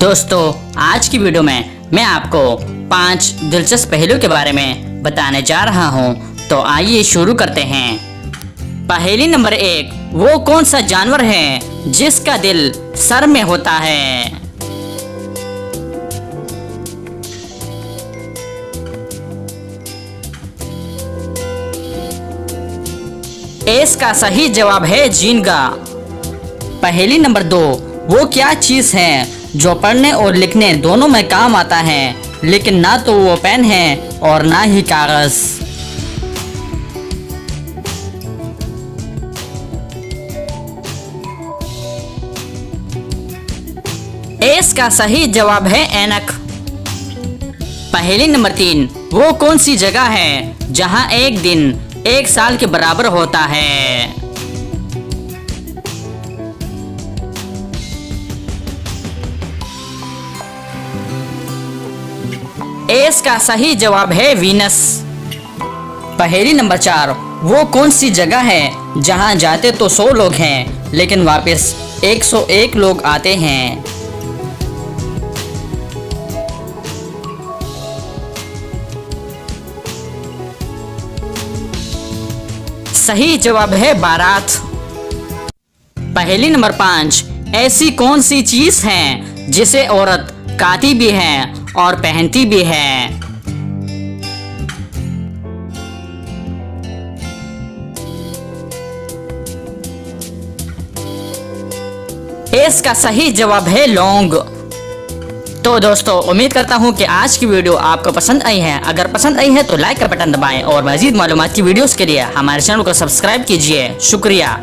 दोस्तों, आज की वीडियो में मैं आपको 5 दिलचस्प पहेलियों के बारे में बताने जा रहा हूं। तो आइए शुरू करते हैं। पहेली नंबर 1, वो कौन सा जानवर है जिसका दिल सर में होता है? इसका सही जवाब है झींगा। पहेली नंबर 2, वो क्या चीज है जो पढ़ने और लिखने दोनों में काम आता है, लेकिन ना तो वो पेन है और ना ही कागज? इसका सही जवाब है ऐनक। पहेली नंबर 3, वो कौन सी जगह है जहां एक दिन 1 साल के बराबर होता है? इसका सही जवाब है वीनस। पहेली नंबर 4, वो कौन सी जगह है जहां जाते तो 100 लोग हैं लेकिन वापस 101 लोग आते हैं? सही जवाब है बारात। पहेली नंबर 5, ऐसी कौन सी चीज है जिसे औरत खाती भी है और पहनती भी है? इसका सही जवाब है लौंग। तो दोस्तों, उम्मीद करता हूं कि आज की वीडियो आपको पसंद आई है। अगर पसंद आई है तो लाइक का बटन दबाएं और मजीद मालूमात की वीडियोस के लिए हमारे चैनल को सब्सक्राइब कीजिए। शुक्रिया।